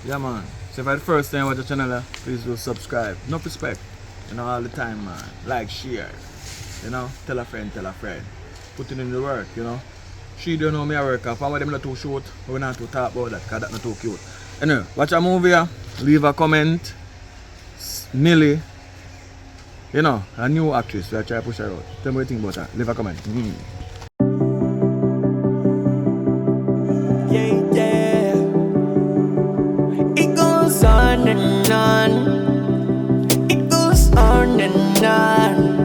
Yeah, man. So if it's the first time you watch the channel, please do subscribe. No respect. You know, all the time, man. Like, share. You know, tell a friend, tell a friend. Put it in the work, you know. She don't know me I work off. And them not too short, we're not to talk about that because that's not too cute. Anyway, watch a movie here. Leave a comment. Millie. You know, a new actress. We are trying to push her out. Tell me what you think about her. Leave a comment. Yeah, yeah. It goes on and on. It goes on and on.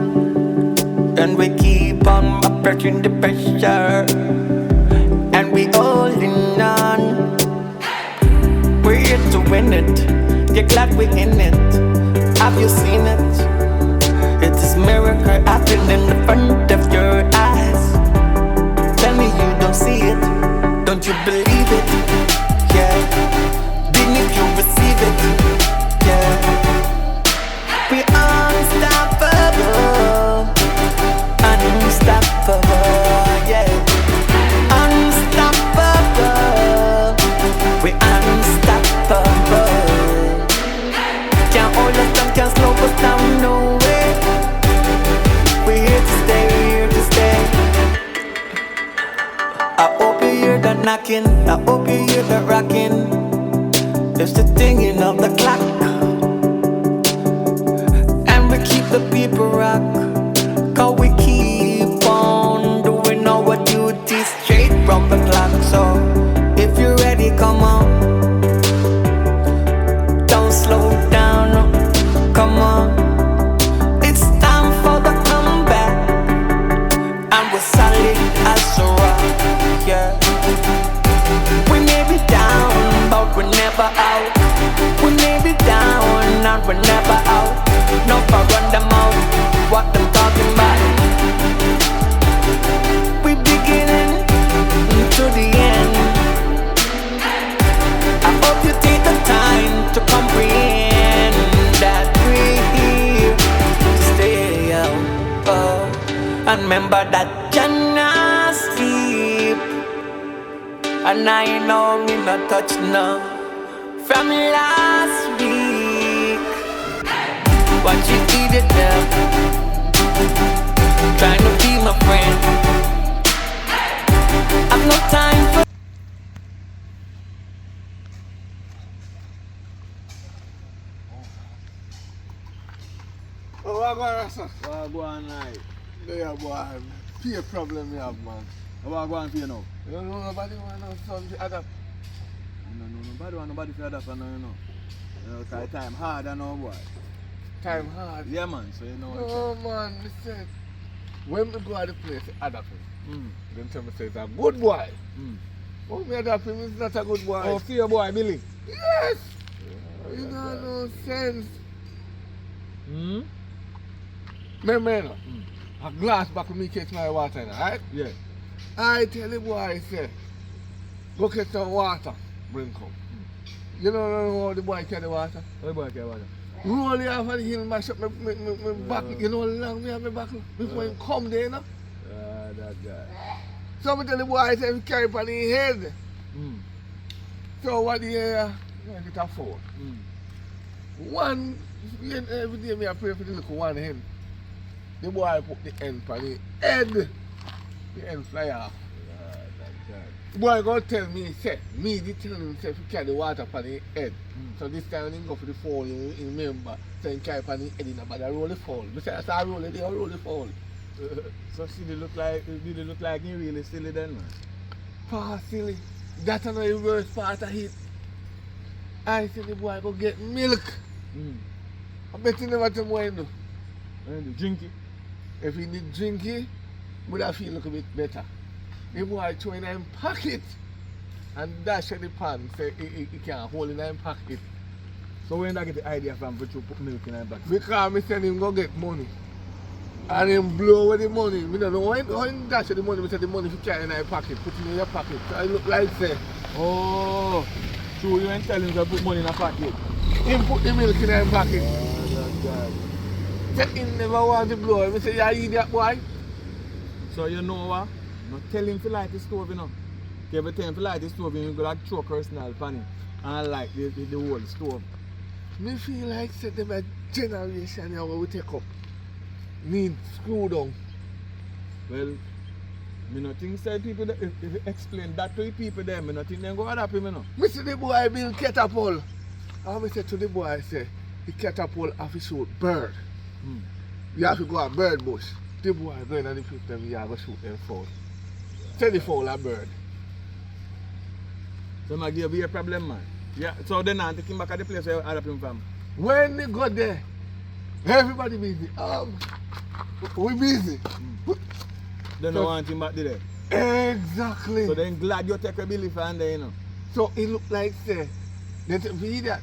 And we keep on approaching the pressure. And we holding on. We're here to win it. You're glad we're in it. Have you seen it? It is miracle happening in the front of your eyes. Tell me you don't see it. Don't you believe it? Yeah. Didn't if you receive it? Yeah. We're unstoppable. Unstoppable. Yeah. Unstoppable. We're unstoppable. Can't hold us down, can't slow us down, no way. We're here to stay, we're here to stay. I hope you hear that knocking, I hope you hear that rocking. It's the tinging of the clock. And we keep the people rock. Cause we keep on doing our duties straight from the clock. So if you're ready, come on. Don't slow down, come on. It's time for the comeback. And we're solid as a rock, yeah. We may be down, but we're never out. We may be down, and we're never out. No for run them out, what them talking about. We beginning to the end. I hope you take the time to comprehend that we're here to stay out. Oh, and remember that you're not sleep. And I know me not touch no from last week. What you did it now? Trying to be my friend. I've no time for. Oh, what going on, sir? What go on like? Yeah, boy. Peer problem you have, man. What go on for you now? You don't know nobody want no son to adapt. No, nobody want nobody for that, you know. You know, cause time hard, I know, boy. Time hard. Yeah, man, so you know what No, man. Listen. When we go to the place, adapt him. Them tell me say it's a good boy. When me adapt him, it's not a good boy. Oh, fear boy, Millie. Yes! You got no sense. Remember, you know, a glass back of me catch my water, you know, right? Yeah. I tell the boy, I say, go get some water, bring come. You know how the boy carry the water? How the boy carry water? Roll it off of the hill, mash up my back. You know how long me have my back before him come there, you know? That guy. So I tell the boy, I say, carry it on his head. So what the make it a four. One, every day me I pray for the little one hen. The boy put the end on the head. The end fly off. The boy go tell me, say, me the tell him, say, if you carry the water on the head. So this time when he go for the fall, you remember, so he carry on the head in but I roll the fall. Besides I roll it, I roll the fall. So she did look like you really silly then, man. Far silly. That's not the worst part of it. I said the boy go get milk. I bet you never tell me what he do. And drink it. If he did drink it, would I feel a little bit better. The boy throw in him pocket and dash at the pan, say he can't hold in him pocket. So when did I get the idea from to put milk in him back? Because me send him go get money. And him blow away the money. I don't know how he dash at the money, I said the money if you carry in his pocket, put it in your pocket. So I look like say, Oh, true, you ain't telling him to put money in a pocket. him put the milk in his pocket. That guy. Say he never want to blow him. I say, you idiot boy. So you know what? Not tell him to light the stove, you know. Every time to light the stove, you go like throw personal pan him. and like the whole stove. Me feel like say them a generation here where we take up. Need screw down. Well, me not think say people that, if you explain that to the people there, me not think they go adapt him, you know. Me see the boy build catapult. And me say to the boy, I say, the catapult have to shoot bird. You have to go a bird bush. The boy going and the people them, you have to shoot them fowl. Say the fowl a bird. So I give you a problem, man. Yeah, so then I take him back at the place where I adapt him from. When they got there, everybody busy. We busy. They don't want him back there. Exactly. So then glad you take a Billy fan there, you know. So it look like say, they be that.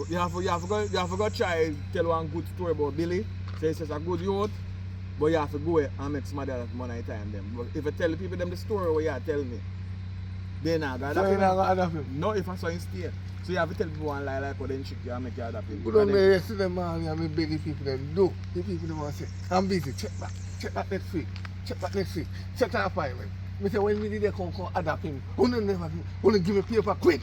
You have to go try tell one good story about Billy. Say it's just a good youth, but you have to go and make some of that money time them. But if I tell the people them the story what you are telling me, they not gonna So you not gonna adapt him. No, if I saw him stay. So you have to tell people one lie like what then trick you and make you adapt him. Good on me yesterday morning and me beg the people them do. The people them want to say, I'm busy, check back next week. Check back next week. Check an appointment. Me say when we did they come adapt him. Only give me paper quick.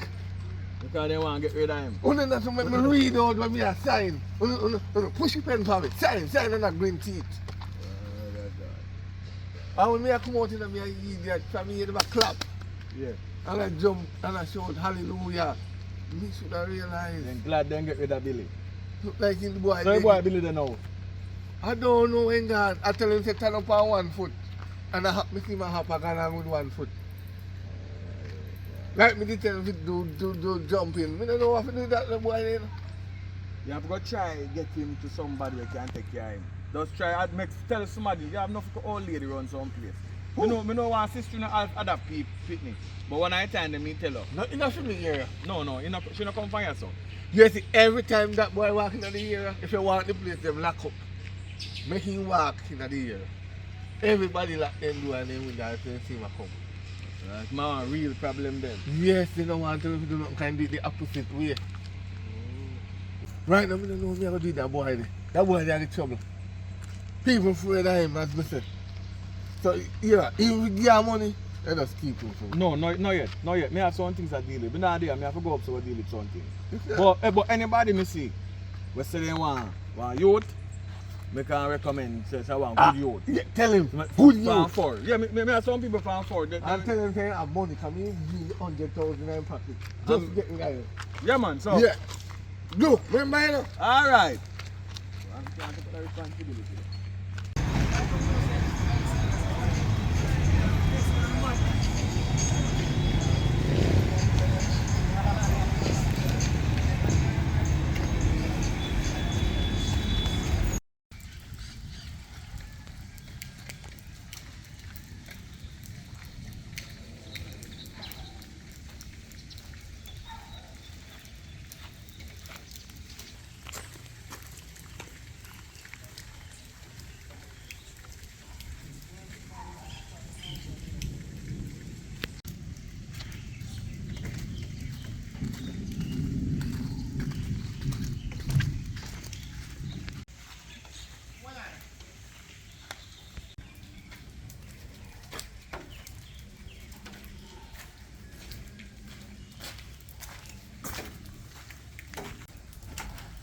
Because they want to get rid of him. Only not to make me read out when me a sign. Only push your pen for me. Sign on a green teeth. And when me a come out in me a idiot, for me hear them a clap. Yeah. And I jump and I shout hallelujah. Me should have realized. Then glad they get rid of Billy. Look like the boy. So the boy Billy they know. I don't know when God. I tell him to stand up on 1 foot. And I hop me see my hop again on with 1 foot. Like me did tell him to do jumping. I don't know what to do that the boy then. You have to go try get him to somebody who can take care of him. Just try tell somebody you have enough old lady run some place. Me know one sister no adapt picnic. But one night time me tell her. Not enough in the area. No, she not come find your son. You see, every time that boy walk in the area, if you walk the place, them lock up. Make him walk in the area. Everybody lock them do and then we got to see him come. That's my real problem then. Yes, they don't want to do nothing kind of the opposite way. Right now, I don't know me how to do that boy there. That boy there in trouble. People afraid of him, as I said. So, yeah, if we give him money, let us keep him from. No, not yet. Me have some things I deal with. But not there, me have to go up so I deal with something. But anybody me see, we say they want youth, me can recommend say I want good youth. Yeah, tell him, Good youth. Farm for. Yeah, me have some people from for. And tell him, say, I have money, come in, give 100,000 in pocket. Just get the guy. Yeah, man, so. Yeah. Do, remember, you know? All right.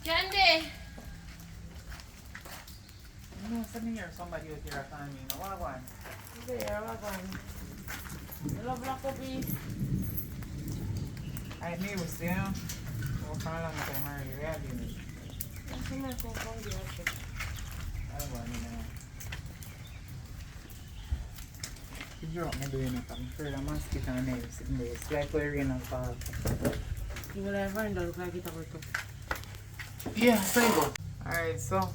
Candy! No, send me here somebody out here calling me. No, what one? There, what one? You love black puppy? I knew it was there. Oh, for a long time already. Where have you been? That's my phone, I don't want to know. You drop me doing it. I'm afraid I'm mosquito and nails sitting there. It's like we're rain and fall. you will have find out if I get a work. Yeah, so you go. Alright, so.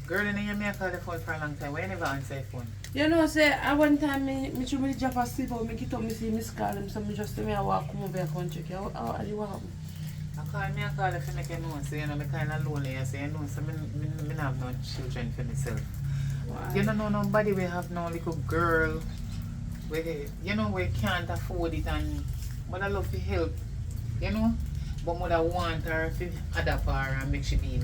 Girl, you know me call the phone for a long time. Why you never answer the phone? You know, say, at one time, me should be drop asleep, but me get up, me see miss call him, so me just tell me I walk come over here and check you. How do you happen? I call if you make you know, so you know, me kind of lonely. I say, you know, so me have no children for myself. Why? You don't know nobody we have no little girl. You know, we can't afford it and mother love to help, you know. But mother want her to adopt her and make she be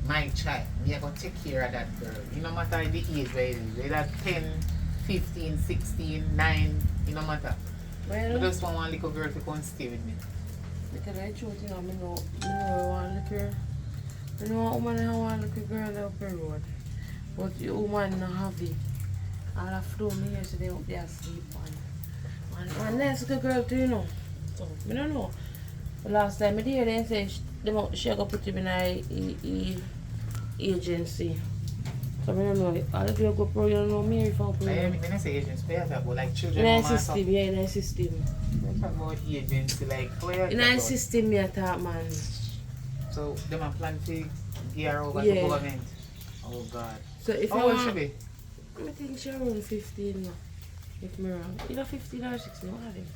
my child. Me are going to take care of that girl. You no matter the age where it is. Whether 10, 15, 16, 9, it no matter. Well, I just want one little girl to come stay with me. Because I chose, you know, I know I want to look. I know a woman I want to look a girl up the road. But the woman not have it. All I flew me yesterday up there asleep on. And nice little girl too, you know. So, I don't know. The last time I did, they say she got put him in a agency. So I don't know. All the girl go pro, you don't know me if I'm pro. I mean, I say agency, but I talk about like children. In a system, yeah, in a system. I talk about agency, like, where In a system, yeah, talk, man. So, them a plan to gear over Yeah. to government. Oh, God. So if How I old she want, be? I think she around 15 now. If I'm wrong. Either 15 or 16, one of them.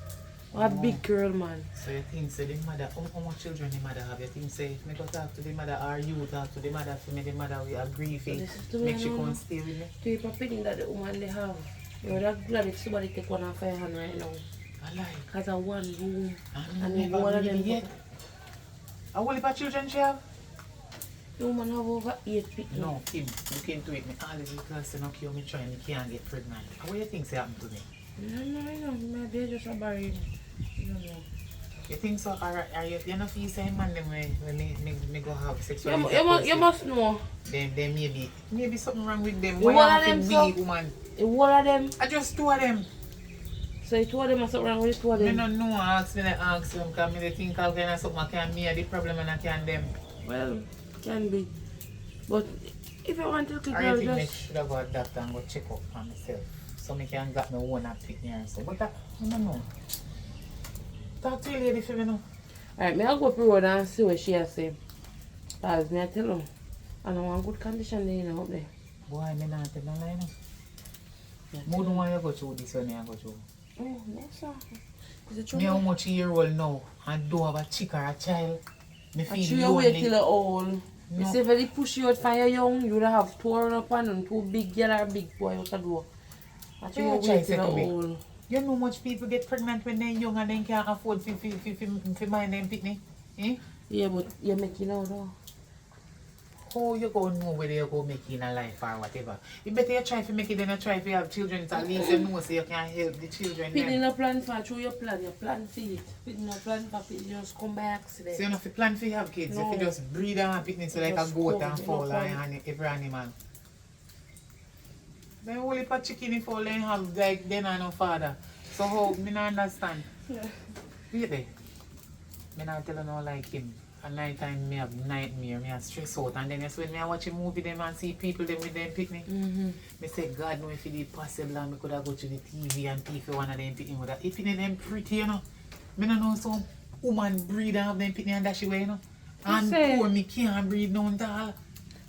Or a big girl, man. So you think say the mother, how much children the mother have? You think say, me go talk to the mother or you talk to the mother for me the mother will agree for This is the way make I she know. come stay with me? To keep a feeling that the woman they have. You're not glad if somebody take one off your hand right now. I lie. Because of one room. I And never one of really them. yet. How old of children she have? The woman have over 8 people. No, Kim, look into it. Me all the because say no cure me trying me can't get pregnant. What do you think say happen to me? No. Maybe I just a buried. I don't know. You think so? Or are you not feel say man them when me go have sex with You must know. Then maybe something wrong with them. You Why one you of them, have to so? be woman? One of them. I just two of them. So you two of them are something wrong with the two of I them? don't know, ask me to ask them because I think I'll get something I can me the problem and I can them. Well, can be. But if you want to look Or at you girl, think I just... should have got a doctor and go check up on myself so I can get my own and pick me or so. But that, I don't know. Talk to you lady for me now. Alright, me I'll go up the road and see what she has say. Because me I tell her, I don't want good condition there, you know, up there. Boy, me not tell no lie now. Yeah, More don't want you go through this when I go through. Oh, no, sir. Is it true? Me how much year old now and don't have a chick or a child. Me I feel treat you wait till lonely. you're old. You No. see, if they push you out from your young, you would have torn up and two big girl or big boy out the door. I treat you Yeah, try wait till say to you're me. old. You know much people get pregnant when they're young and then can't afford to buy them picnic? Eh? Yeah, but you're making out though. How you go know whether you go make it in a life or whatever? You better you try to make it than you try to have children so at least you know so you can help the children. Picking Them. a plan for through your plan, you plan for it. Picking a plan for it, you just come by accident. So you don't have to plan for you have kids, No. if you just breed and have picnic so like a Just goat come, and you fowl know, and every animal. Then only for chicken if all they have like then and no father. So how me not understand. Yeah. Wait there. Me not tell you no like him. At night time me have nightmare, me have stress out and then that's when me I watch a movie them and see people them with them picnic. Mm-hmm. Me say God know if it is possible and me could have go to the TV and pay for one of them picnic with that. If it them pretty, you know. Me no know some woman breed and have them picnic and dash away, you know. And say? poor me can't breed none at all.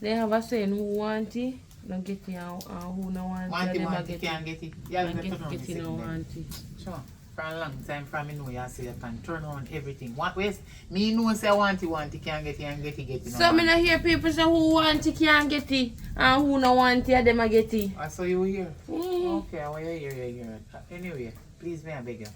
They have a saying who want it, don't get it, and who no want it, Want it, never want it, can't get it. Yeah, And me turn get around it, the no second then. want it. Sure. For a long time from me know you say you can turn around everything. What ways? Me know say want it, can't get it and get it. So me not hear people say who want it can't get it, and who no want it, them a get it. I saw you here. Mm. Okay, well you hear. Anyway, please me I beg you.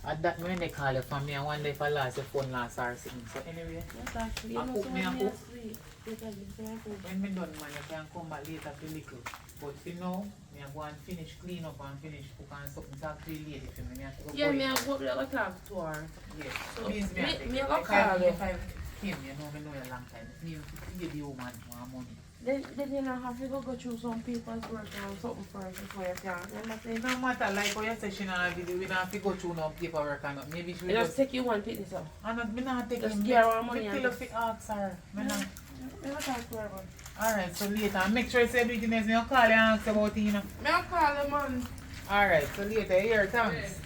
At that when they call you from me, I wonder if I lost your phone last or something. So anyway, Yes, actually, I you know, cook so me a when cook. you sleep, you can be careful. When me done man, you can come back later for little. But for now, me I go and finish clean up and finish cook and something talk to the lady for me. Me have to go Yeah, work. me I go to talk to her. Yes. So, Please me I beg me you. I go If call you. if I came, you know me know you a long time. Me give the woman more money. Then you know have to go through some papers work and something first before you can. Remember It saying? don't matter, like how you say she not video, we don't have to go through no paperwork and not. Maybe she You will just just... take you one picnic up. I'm not, me not take Just him. give her our money Me and tell her just- to ask her. Me not. Never talk to her about. Alright, so later, make sure you say everything else. You call you and ask about it, you know. Me I call the man. Alright, so later, here, thanks.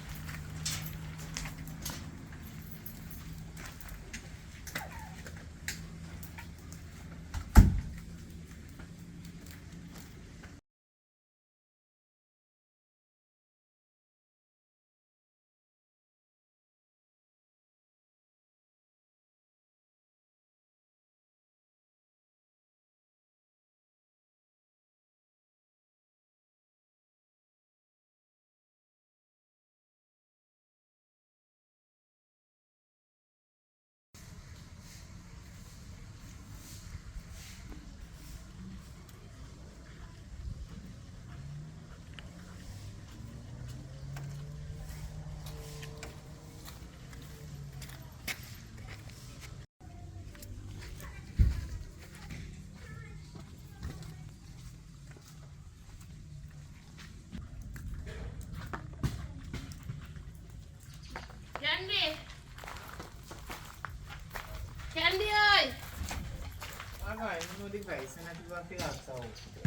Candy! Candy, oi! Alright, no device, and I do a fill up, so.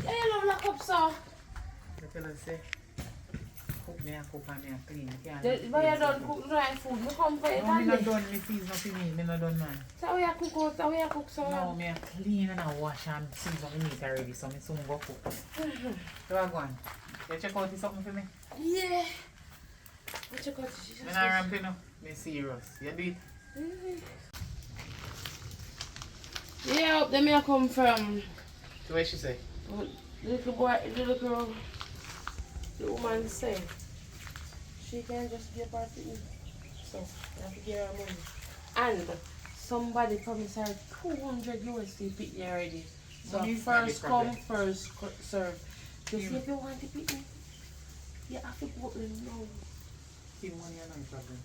Yeah, you love lock up, so. The fella say, cook me and clean. But you don't cook dry food. You come for it, No, me not Candy. done. Me season up me. Me not done, man. So how you cook out? How you cook, so? No, me a clean and I wash and season me meat already, so me soon go cook. So I go on. You check out this something for me? Yeah. What you got? Me not ramping up. Me serious. You do it? Yeah, up there me I come from. So where she say? The little boy, the little girl, the woman say, she can just give her to eat. So, I have to give her money. And somebody promised her 200 USD picnic already. So, Money is not first the come, problem. first serve. Just if you want to picnic, you have to put them now. See, money is not a problem.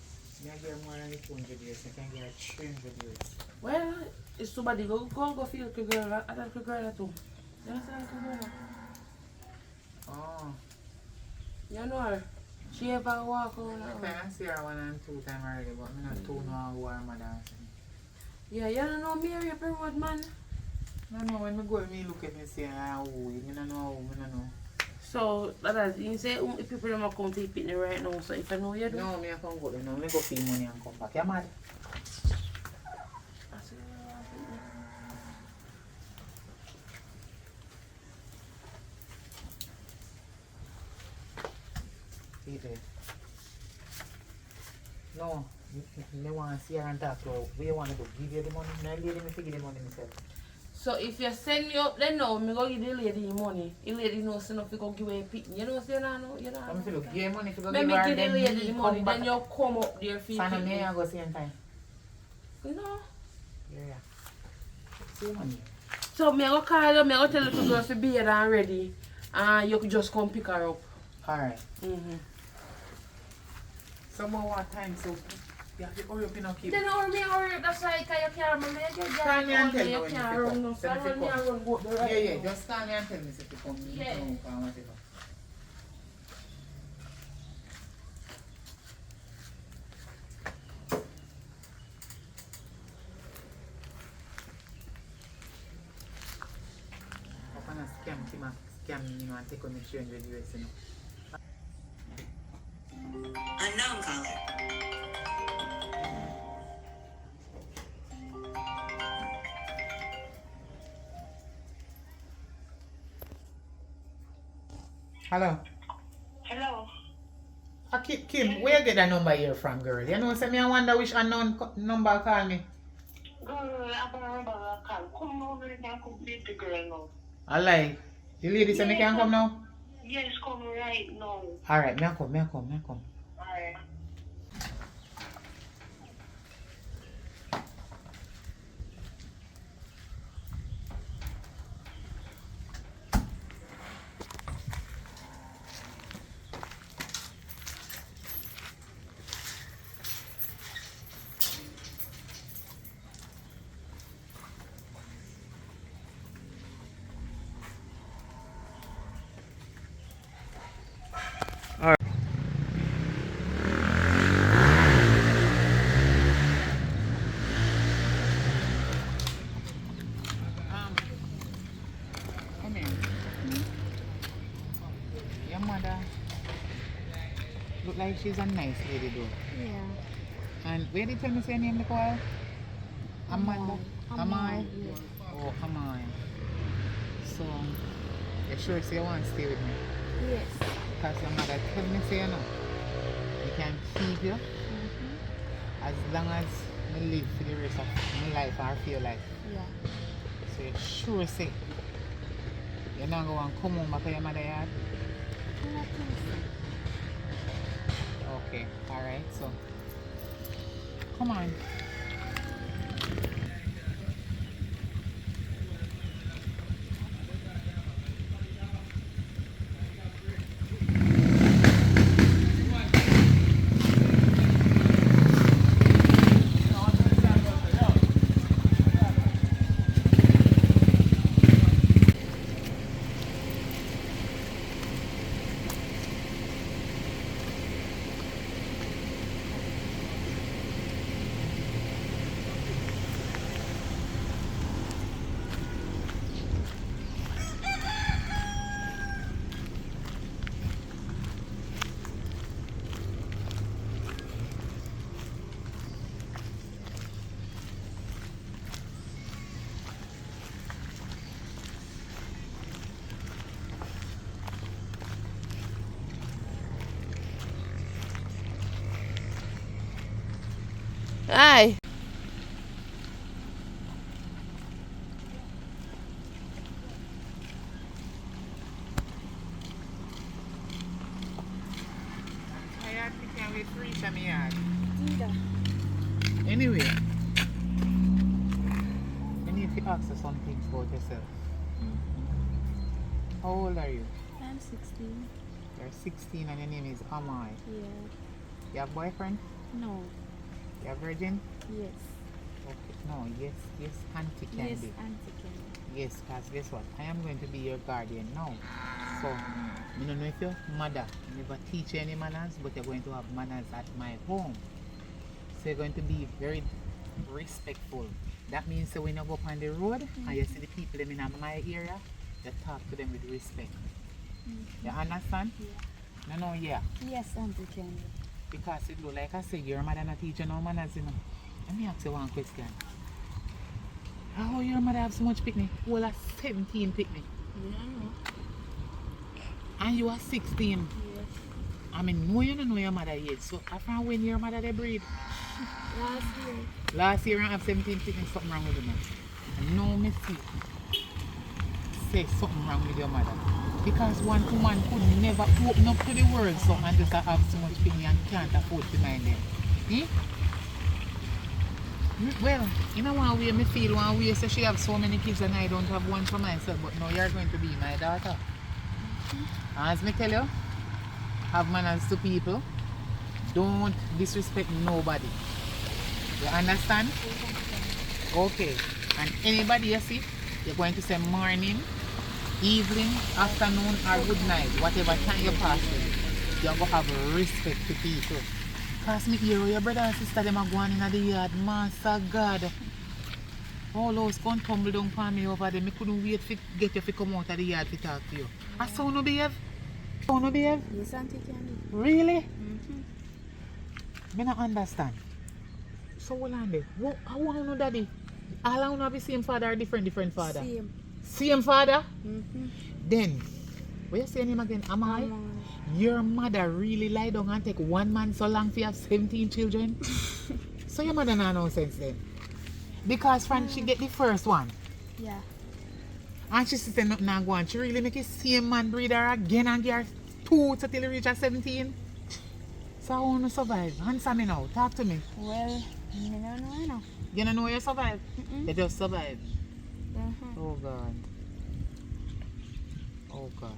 Me I get more than 200 years. I can get 300 years. Well, it's somebody go feel the girl. I don't the girl too. You understand the girl? Oh. You know her. She ever walk on her. Okay, I see her 1 and 2 times already, but me not 2 no who are my dancing. Yeah, you don't know Mary Perwood, man. No, when me go, me look at me say, who, me not know who, me not know. So, that is, you say if people don't come to the picnic right now, so if I know you do. No, me I can't go there, no, me go pay money and come back. You mad? I say, See there. No, me want to see her and talk to her. Where you want to go? Give you the money? No, lady, me figure the money myself. so if you send me up then now, me go give the lady the money. The lady knows enough to go give her a picnic. You know what I'm saying? You know? I'm feel look, give her money if you go Let give me her, give the then lady me the money, come back. then you come up there for Sana me picnic. I go same time. You know? Yeah. See money. So me go call you, me go tell the little girl to be here and ready. And you could just come pick her up. Alright. Mm-hmm. Some more time, so you have to hurry up and keep. Then hurry up, that's why you can't remember. Call me and tell me You when you can't pick run up. no, so Tell me if run you me and come. run go the right Yeah, now. just call me and tell me if you come. Yeah. No, or whatever. Up and scam me, you know, and take on the 300 US, you know. Unknown caller. Hello. Hello. Kim, where you get that number here from, girl? You know, say me I wonder which unknown number call me. Girl, I'm a remember a call. Come over and I could beat the girl now. I like. The lady say me can come now? Yes, come right now. Alright, me I come. Alright. Come here. Your mother look like she's a nice lady though. Yeah. And where did you tell me say your name, Nicole? Amanda? Amai. Oh, Amai. So, you sure say you want to stay with me? Yes. Because your mother tell me say you know, we can keep you as long as we live for the rest of my life or feel life. Yeah. So you sure say you're not going to come home back to your mother yard? Okay, alright, so come on. Aye. Tired, we can't wait to reach my yard. Anyway, I need to ask you some things about yourself. How old are you? I'm 16. You're 16 and your name is Amai. Yeah. You have boyfriend? No. You have virgin? Yes. Okay. No, yes, Auntie Yes, Candy. Auntie Candy. Yes, because guess what? I am going to be your guardian now. So, I don't know if your mother never teach you any manners, but you're going to have manners at my home. So you're going to be very respectful. That means that when you go up on the road and you see the people in my area, you talk to them with respect. You understand? Yeah. No, yeah. Yes, Auntie Candy. Because it look like I say your mother not teach you no manners, you know. Let me ask you one question. How your mother have so much picnic? Well, 17 picnic. Yeah. And you are 16. Yes. I mean, no, you don't know your mother yet. So, after when your mother they breed? Last year. Last year I have 17 picnic, something wrong with them. No mistake. Say something wrong with your mother. Because one woman could never open up to the world so and just have so much picnic and can't afford to mind them. Well, in a one way, I feel one way, so she have so many kids and I don't have one for myself, but now you're going to be my daughter. As me tell you, have manners to people, don't disrespect nobody. You understand? Okay. And anybody you see, you're going to say morning, evening, afternoon, or good night, whatever time you pass it, you're going to have respect to people. Because me hear your brother and sister them are going in the yard, Master God. All those come tumble down upon me over there. Me couldn't wait to get you to come out of the yard to talk to you. I saw no behave. Saw no behave? Yes, Auntie Candy. Really? Me not understand. So hold on there. I want to know daddy. All I want to have the same father or different father? Same. Same father? Then, what you say your name again? Amai? Your mother really lie down and take one man so long for you have 17 children? So your mother not no sense then? Because friend, she get the first one. Yeah. And she said nothing not go on. She really make the same man breed her again and give her 2 till she reach her 17. So I want to survive. Answer me now. Talk to me. Well, I don't know, you know. You don't know you survive? You just survive. Oh God. Oh God.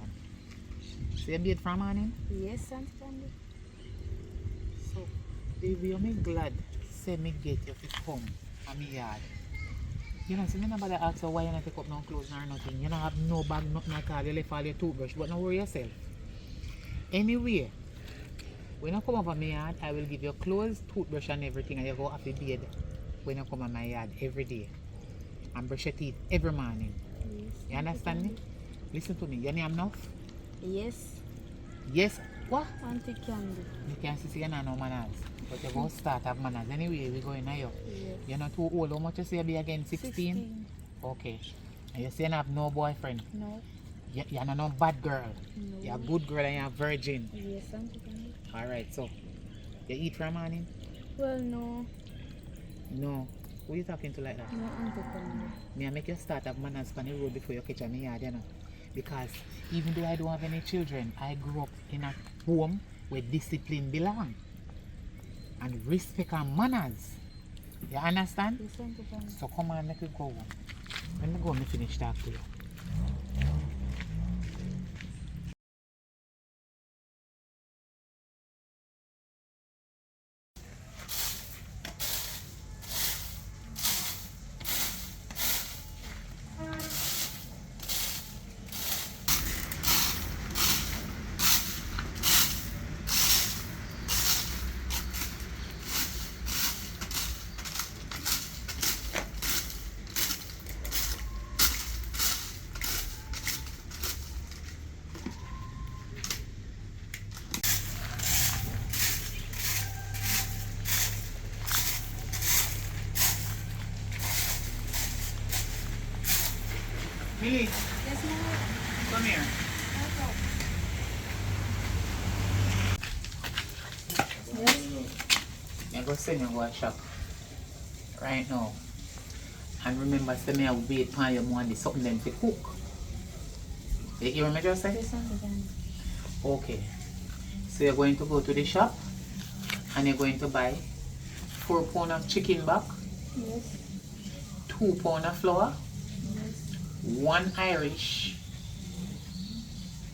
So you beat from morning? Yes, Auntie Candy. So, baby, I'm glad say me get you to come from my yard. You know, so me nobody ask you why you not take up no clothes or nothing. You don't have no bag, nothing at all. You left all your toothbrush, but don't worry yourself. Anyway, when you come over my yard, I will give you clothes, toothbrush and everything, and you go off the bed when you come on my yard every day. And brush your teeth every morning. Yes. You understand me? Listen to me. Your name enough? Yes, Yes. What? Auntie Candy. You can see you're not no manners. But you're going to start have manners. Anyway, we're going now. Yes. You're not too old. How much you say you be again? 16? Okay. And you say you have no boyfriend? No. You're not no bad girl. No. You're a good girl and you're a virgin. Yes, Auntie Candy. Alright, so you eat for a morning? Well, no. No. Who are you talking to like that? No, Auntie Candy. Me I make you start have manners on the road before you catch me yard, you know. Because even though I don't have any children, I grew up in a home where discipline belongs. And respect and manners. You understand? Yes, Auntie Candy. So come on, let me go home. Let me go and finish talk to you. Millie, Yes, ma'am. come here. I'm going to send you to a shop. right now. And remember, say me I wait for you more and something them to cook. You hear me just say? Yes, Auntie Danny. Okay. So you're going to go to the shop and you're going to buy 4 pounds of chicken back, Yes. 2 pounds of flour, Yes. 1 Irish,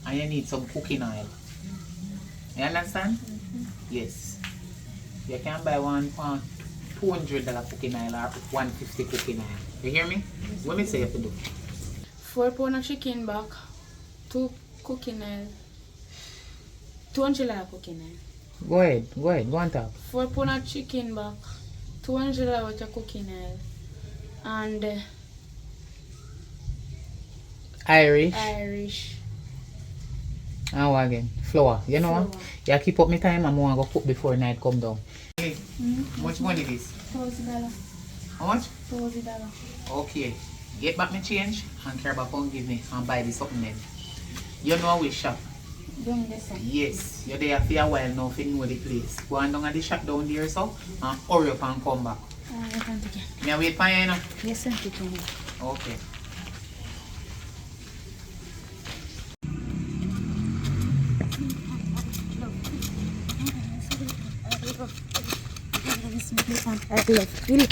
and you need some cooking oil. You understand? Yes. You can buy 1 pound $200 cooking oil or 150 cooking oil. You hear me? What me say you have to do? 4 pounds of chicken back, 2 cooking oil, $200 cooking oil. Go ahead, go on top. 4 pounds of chicken back, $200 worth of cooking oil, and Irish. Irish. And what again? Flour. You know what? Flour. You keep up my time and I go cook before night come down. Hey, how much money this? $1,000. How much? $1,000. Okay. Get back my change and care back and give me and buy this something then. You know we shop. Don't listen. Yes. You're there for a while now if you know the place. Go on down at the shop down there so and hurry up and come back. Alright, Auntie Danny. May I wait for you now? Yes, Auntie Danny. Okay. I love Billy.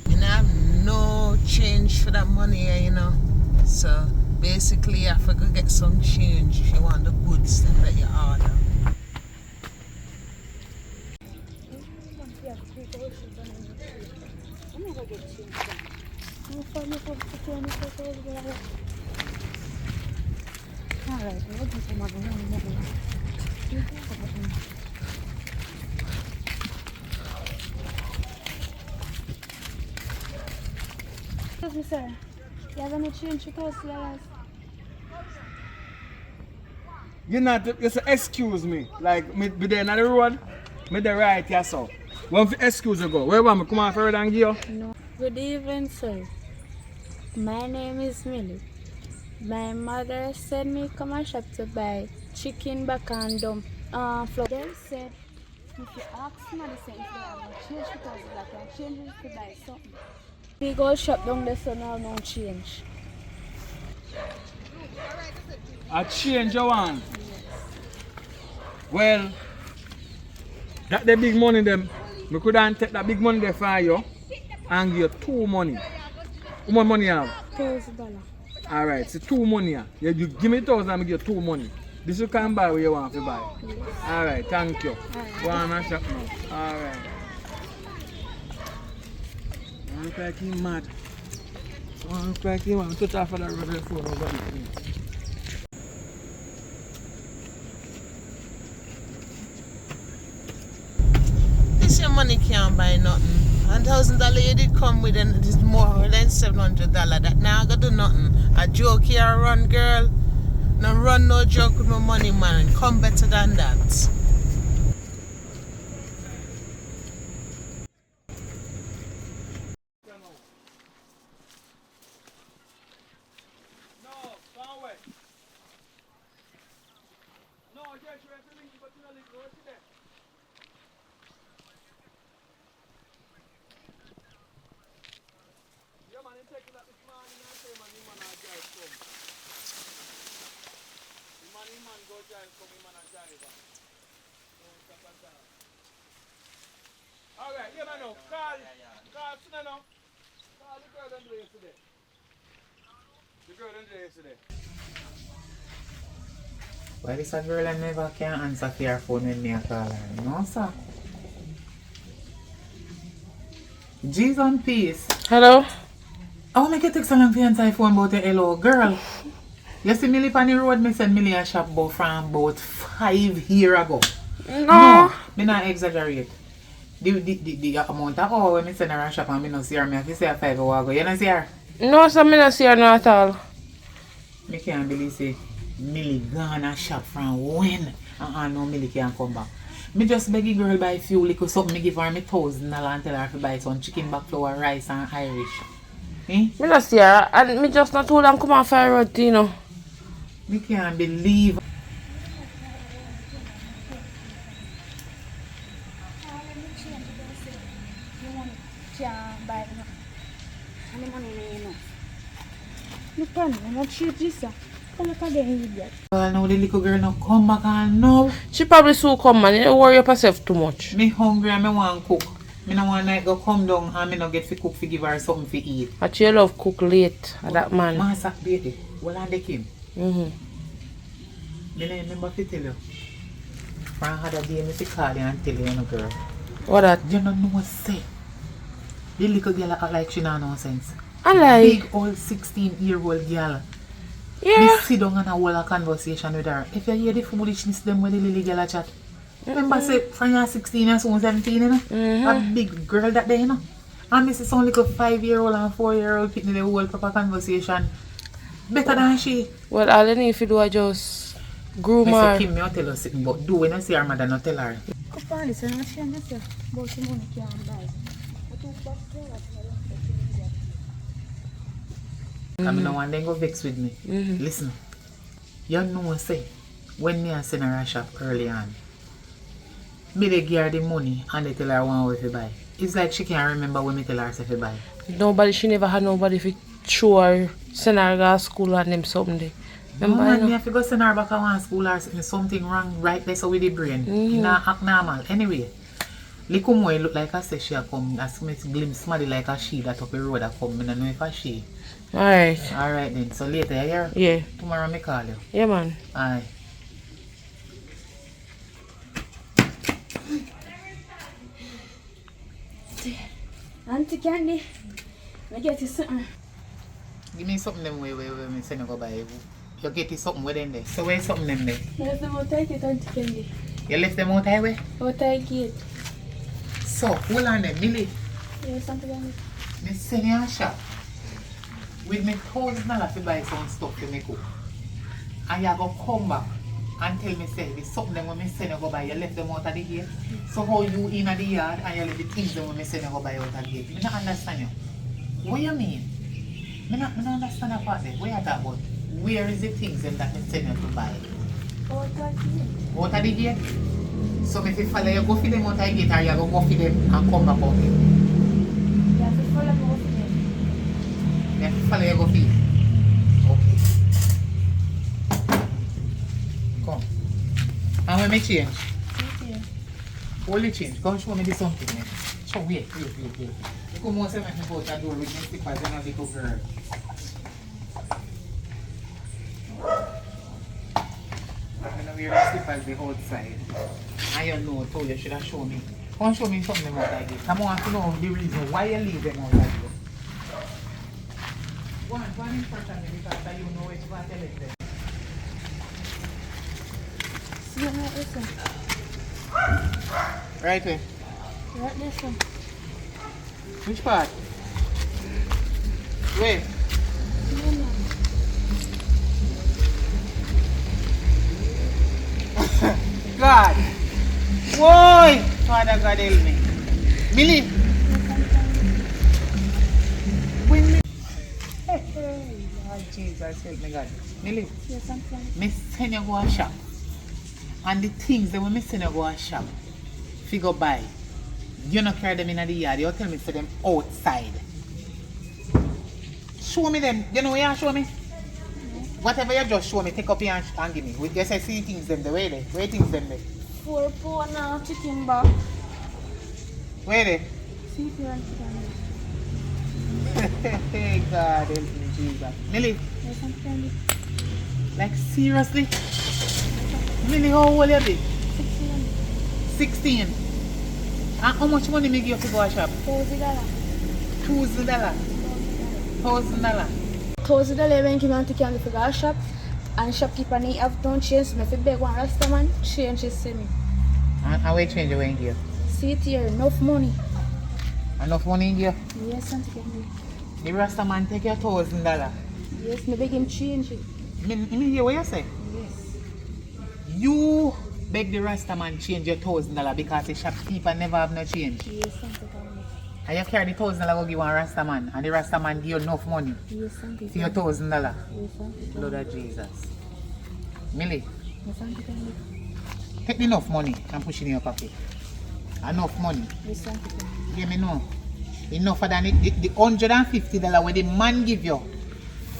And I have no change for that money here, you know. So basically, I have to go get some change if you want the goods that you order. Alright, we'll do some other one. Excuse me, sir. You have any change for $1,000? You not, you say excuse me. Like, me be there on the road, me the right here, so. When for excuse you go, where want me come on further and give you? No. Good evening, sir. My name is Milly. My mother sent me come and shop to buy chicken back and flour. They said if you ask me the same thing, I'm going to change because I can change it to buy something. We go shop down there so now no change. I change you want. Well, that the big money them, we could take that big money there for you and give you 2 money. How much money you have? $1,000. Alright, so 2 money. You give me 1,000 and I give you 2 money. This you can buy what you want to buy. Yes. Alright, thank you. Alright. Go on and shop now. Alright. I look like him mad. I look like him want to touch off of that rubber phone over there. This your money can't buy nothing. $1,000 you did come with and it is more than $700. That now I gotta do nothing. A joke here run, girl. No run, no joke with my money, man. Come better than that. Alright, yeah, man, no. Call soon now. Call the girl and do it yesterday. The girl and do it yesterday. Why this a girl I never can answer for your phone when me a call her? No, sir. G's on peace. Hello? I want to get text along for answer your phone about the hello girl. You see Millie on the road, me send Millie a shop about from about 5 years ago. No, me not exaggerate. The amount of hour when me send her a shop and me not see her, me have to say a 5 hours ago. You not see her? No, sir, me not see her no at all. Me can't believe say Milly gone and shop from when? No Milly can't come back. Me just beg the girl buy a few little something. Me give her me $1,000 and tell her to buy some chicken back flour, rice and Irish. Eh? Me not see her, and me just not told them come on fire road, you know. Me can't believe. Well, now the little girl now come back and now. She probably soon come, man. You don't worry yourself too much. Me hungry and me want cook. Me no want night go come down and me no get to cook to give her something to eat. But you love cook late, that man. Master baby, well and they came. Mm-hmm. Me no remember to tell you. From other day me to call you and tell you, no girl. What that? You don't know what say. The little girl act like she no know sense. I like. Big old 16-year-old girl. Me Yeah. sit down and a hold a conversation with her. If you hear the foolishness them with the little girl a chat. Remember say from you 16 and so 17, you know? A big girl that day, you know? And me see some little 5-year-old and 4-year-old picking the whole proper conversation. Better than she. Well, all you need to do is just groom Me her. say Kim, me tell her something, but do when I see her mother, not tell her. I mean, no one then go vex with me. Listen, you know say, when me and send her a shop early on, me they give her the money and they tell her one way to buy. It's like she can't remember when me tell her to buy. Nobody, she never had nobody to show her, send her to school and them something. No man, me have to go send her back to one school or something wrong right there so with the brain. Nah, act normal. Anyway, little more look like I say she a come. As me glimpse somebody like a she that up the road a come. I don't know if a she. Alright. Alright then. So later, you hear? Yeah. Tomorrow me call you. Yeah, man. Aye. Auntie Candy, I get you something. Give me something them way me send you go buy. You get you something with them there. So where's something them there? Yes, I'm going to take it, Auntie Candy. You left them out highway? I'll take it. So, hold on then, Milly. Yes, Auntie Candy. Me send you a shop with me $1,000 to buy some stuff to make cook. And you go come back and tell me say the something them when me send you go buy, you left them out of the gate. So how you in the yard and you left the things them when me send you go buy out of the gate? Me not understand you. What you mean? Me not understand that part there. What you talk about? Where is the things them that me send you to buy? Out of the gate? So if you follow you go for them out of the gate or you go for them and come back out here? You have to follow me over there. You have to follow you go for it? Okay. Come. And when me change? Okay. Only change. Come show me the something man. Show wait. You come on, say me go out the door with my slippers and a little girl. I'm gonna wear the slippers the outside. And you know, so you should have shown me. Come show me something about like this. I want to know the reason why you leave them out like this. One in front of me because you know it's what I tell it them. See you right this one. Right way. Right this one. Which part? Where? God! Why? Father God help me. Milly! When me... Hey, Lord Jesus help me God. Milly, Yes, Auntie Candy. me send you go a shop. And the things that when me send you go a shop, figure buy. You not carry them in the yard, you tell me to them outside. Show me them. You know where you show me? Whatever you just show me, take up your hand and give me. We just see things them the way they. Where things them there? 4 pound chicken back. Where they? See if you're Auntie Candy. Hey God help me Jesus. Milly, Yes, Auntie Candy. like seriously? Milly, how old you be? 16. 16. And how much money me give you to go a shop? $1,000. $2,000. $1,000. $1,000 when you Auntie Candy for go shop. And shopkeeper need have don't change me. If you beg one rasta man, change his semi. And where change you when here? See it here, enough money. Enough money in here? Yes, Auntie Candy. The Rasta man take your $1,000. Yes, me beg him change it. Me hear what you say? You beg the Rasta man change your $1,000 because the shopkeeper never have no change. Yes, Auntie Candy. And you carry the $1,000 go give one Rasta man and the Rasta man give you enough money Yes, Auntie for your Candy. $1,000. Yes, Auntie Lord Candy. of Jesus. Millie, Yes, Auntie Candy. take enough money and push it in your pocket. Enough money. Yes, Auntie Candy. Give me no. Enough than the $150 where the man give you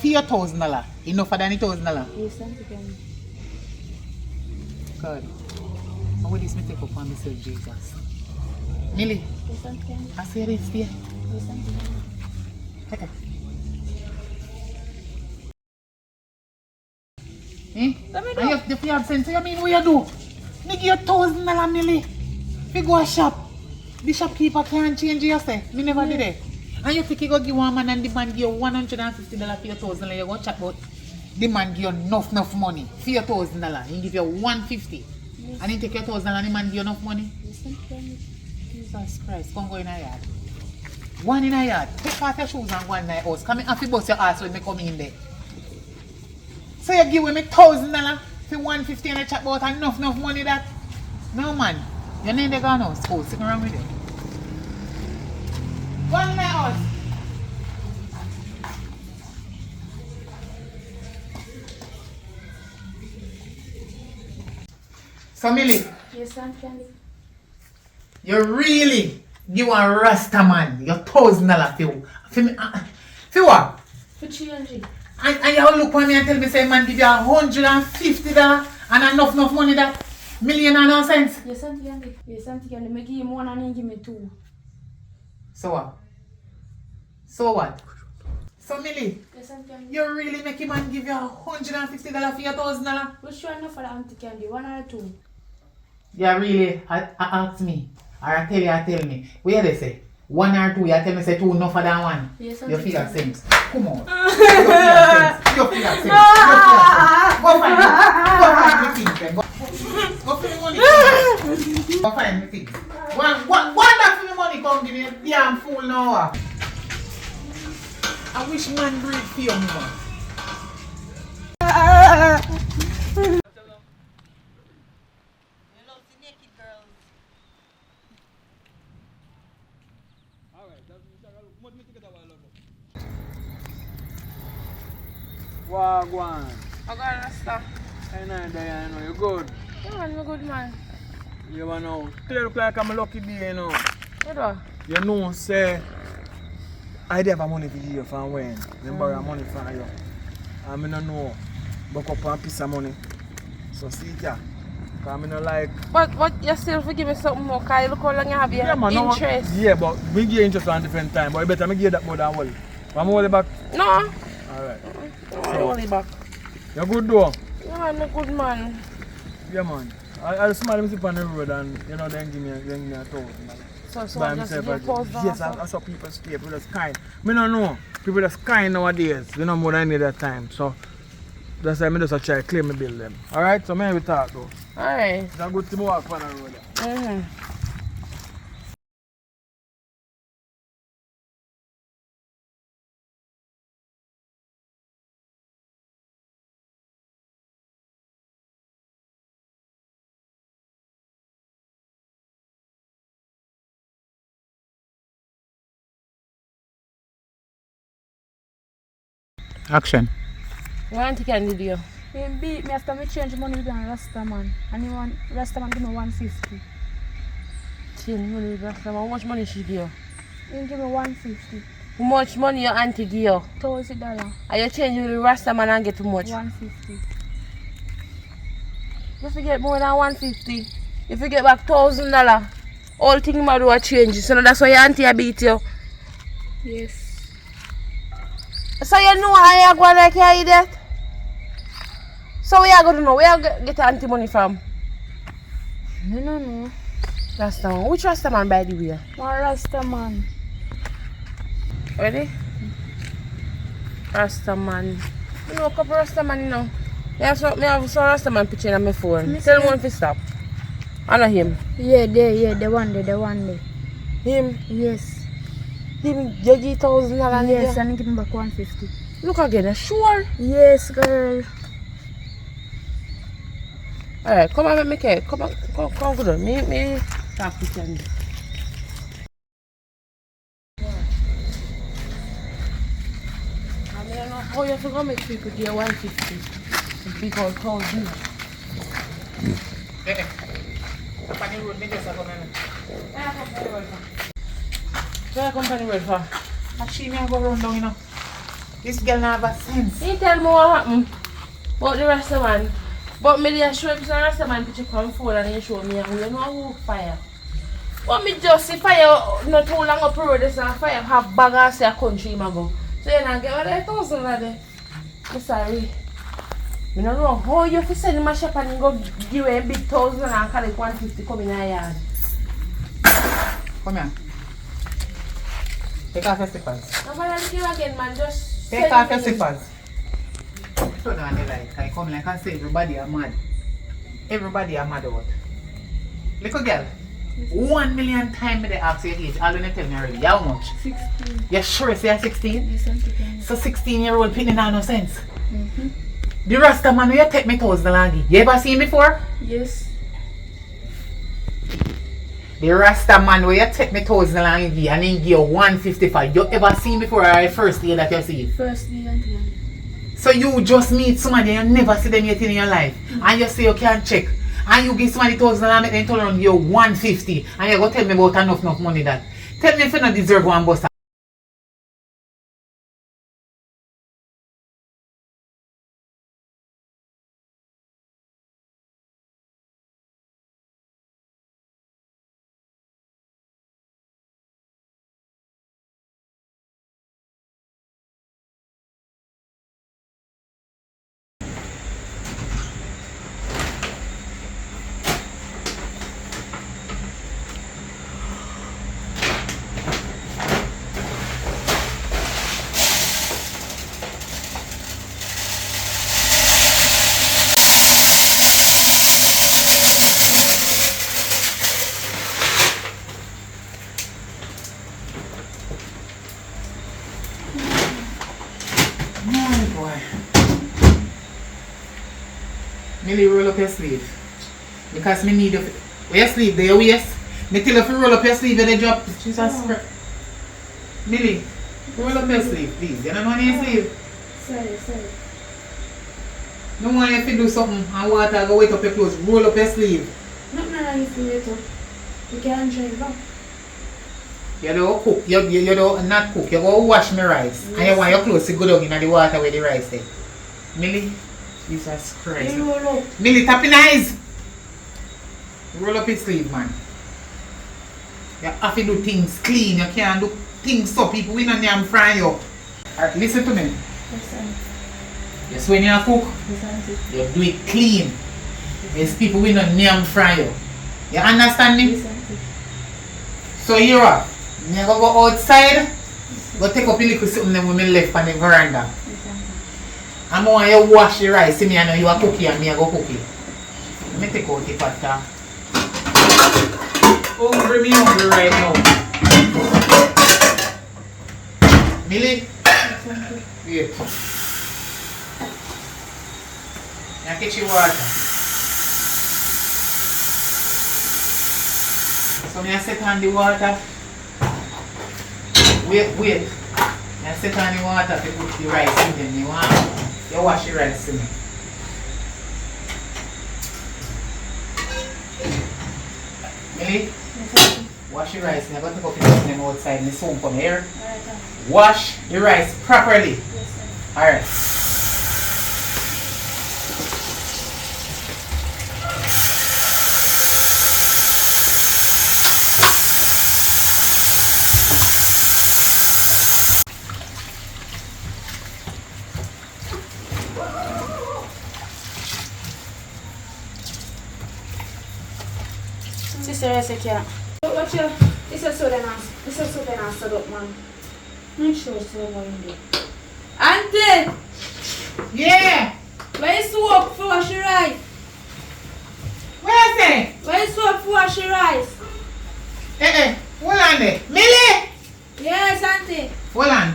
for your $1,000. Enough than the $1,000. Yes, Auntie Candy. God. How will this me take up on myself, Jesus? Millie, Yes, Auntie Candy. I say this there. Yes, Auntie Candy. Eh? Let me do. And you have sense, so you mean what you do? Me give you $1,000, Millie. You go a shop. The shopkeeper can't change you, say. Me never did it. And you think you go give one man and the man give you $150 for your $1,000, you go chat about the man give you enough money for your $1,000. He give you $150. Yes. And he take your $1,000 and the man give you enough money. Yes, Auntie Candy. Jesus Christ, come go in a yard. One in a yard. Take off your shoes and go in the house. Come in and fi bust your ass when me come in there. So you give me $1,000 for $150 and you chat about enough money that? No man. Your name they gone house. Oh, sitting around with you. Go in the house. So Millie, Yes, Auntie Candy. you really give a Rasta man your $1,000 for me? For what? For changing. And you look at me and tell me say man give you $150 and enough money that million and no sense. Yes, Auntie Candy. Yes, Auntie Candy. Me give him one and he give me two. So what? So what? So Millie, Yes, Auntie Candy. you really make a man give you $150 for your $1,000? Which one enough for the Auntie Candy? One or two? You really ask me or I tell me. Where they say? One or two, you tell me say two enough for that one. Yes, You Auntie feel that Candy. sense. Come on. You feel that sense. Go find me things then. Go find me money. Go find me things. One that for me money come give me a damn fool now. I wish man breed for you more. Wagwan. I got a Rasta. I know, you good. Yeah, man, I'm a good man. You know, today look like I'm a lucky day, you know. What do? You know, say, I have money to give you from when. I borrow money from you. I don't know, buck up a piece of money. So see it, yeah. Because I don't like... But you still forgive me something more, because you look how long you have your man, no, interest. yeah, but we give interest on different time. But you better give that more than one. I'm holding back. No. Alright. I'm only back. You're good though. Yeah, man, I'm a good man. Yeah, man. I'll smile him on the road and, you know, then give me a $1,000. So By I just himself, give you $1,000. yes, that's how people stay. People just kind. I don't know. People just kind nowadays. You know more than any other time. So that's why I just try to claim my bill them. Alright, so maybe talk though. Alright. It's a good to walk on the road. Mm-hmm. Action. What Auntie Candy do you? He beat me after me change money with a Rasta man. And he want Rasta man give me 150. Change money with Rasta man. How much money she give you? He give me 150. How much money your auntie give you? $1,000. And you change with the Rasta man and get too much? 150. If you get more than 150, if you get back $1,000, all thing might do a change. So now that's why your auntie a beat you. Yes. So you know how you go like you idiot? So where you going to know? Where you get auntie money from? I don't know. Rasta man. Which Rasta man by the way? One Rasta man. Ready? Rasta man. You know a couple Rasta man, you know. I have some Rasta man picture on my phone. Tell one to stop. I know him. Yeah, the one there. Him? Yes. Him judge $1,000. Yes, and he give me back 150. Look again, sure. Yes, girl. Alright, come on, let me care. Come on, come good. Me talk to Candy. I don't know how you have to go make people get 150 because how do? Up on the road, me just a come in. Where company road for? Actually, me a go round down, you know. This girl not have a sense. He tell me what happened about the restaurant. But me dey show him some restaurant picture come forward and he show me and you know who fire. But me just see fire not too long up the road, this and fire have bag and say a country him a go. So you know get what I $1,000 there. I'm sorry. I don't know how you fi send him a shop and he go give him big 1,000 and collect 150 come in a yard. Come here. Take off your slippers. Nobody give again man, just Take off your slippers. So now they like, I come like I say everybody are mad. Everybody are mad out. Little girl, 1 million times they ask your age, all you tell me already. How much? 16. You're sure say you're 16? Yes, Auntie Candy. So 16-year-old pinning have no sense. The Rasta man you take me $1,000. You ever seen before? Yes. The Rasta man where you take me $1,000 and he give you 155. You ever seen before or the first day that you see it? First day, Auntie Candy. So you just meet somebody and you never see them yet in your life. And you say you can't check. And you give somebody $1,000 and make them turn around you 150. And you go tell me about enough money that. Tell me if you don't deserve one bus. Millie, roll up your sleeve. Because me need you. Where your sleeve? There your waist. Me tell you to roll up your sleeve and they drop. Jesus Christ. Millie, roll up your sleeve, please. You don't know your sleeve? Sorry. No want you to do something and water go wet up your clothes. Roll up your sleeve. Nothing wrong with you, too. You can't drive back. You don't cook. You don't not cook. You go wash my rice. And you want your clothes to go down in the water where the rice is. Millie, Jesus Christ. You roll up. Millie, tap in eyes. Roll up your sleeve, man. You have to do things clean. You can't do things so people will not name fry you. Alright, listen to me. Yes, Auntie. Yes, when you cook, Yes, Auntie. you do it clean. Yes, people will not name fry you. You understand me? Yes, Auntie. So here are. You go outside. Go take up a little something when me left on the veranda. Yes, Auntie. I'm going to wash the rice. See me, I know you are cooking and me I go cook it. Let me take out the pot. Me hungry right now. Millie? Yes, Auntie. Wait. Now get your water. So me I set on the water. Wait. I set on the water to put the rice in them. You wash the rice in it. Millie? Yes, Auntie. Wash the rice. I'm going to take up the them outside and the soap come here. Alright, Auntie. Wash the rice properly. Yes, Auntie. Alright. Sister, I can't. Watch you. This is so then stood up, man. I'm sure it's so going there. Auntie! Yeah! Where is soap for wash your rice? Where is it? Where is soap for wash your rice? Hold on there. Millie! Yes, Auntie. Hold on.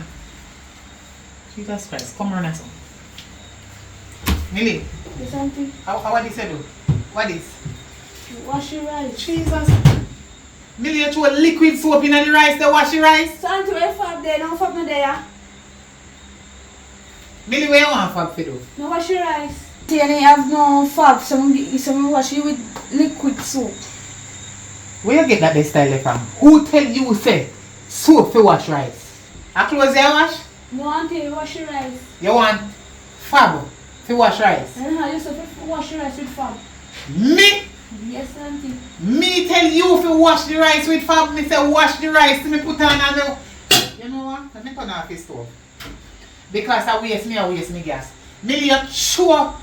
Jesus Christ, come on now. Millie, Yes, Auntie. how what this do? What is? Wash your rice. Jesus. Millie, you throw liquid soap in the rice to wash the rice? So until I fab there, don't fab me there. Millie, where you want fab for do? No wash your rice. See, and I have no fab, so I wash it with liquid soap. Where you get that style from? Who tell you say soap for wash rice? A clothes you wash? No, auntie, you wash your rice. You want fab for wash rice? And I used to wash your rice with fab. Me? Yes, auntie. Me tell you to wash the rice with fab. Me say wash the rice to me put on and no. You know what? Let me turn off the stove. Because I waste me gas. Millie, you throw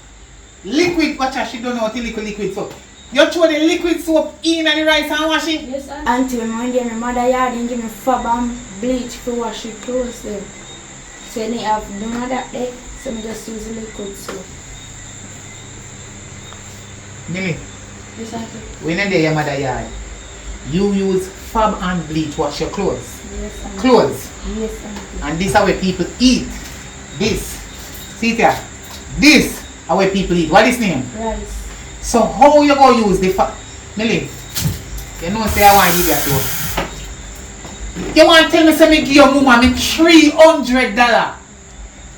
liquid, watch her, she don't know how to liquid soap. You throw the liquid soap in the rice and wash it? Yes, auntie. Auntie, when I gave my mother yard and give me fab and bleach to wash your clothes there. So I have none of that there, so I just use the liquid soap. Millie, Yes, auntie. when you your mother yard, you use fab and bleach wash your clothes. Yes, auntie. Clothes. Yes, auntie. And this is how people eat. This. See it here. This is how people eat. What is name? Rice. So how you go use the fat? Millie, you know say I want to give you to. You want to tell me say me give your mama me $300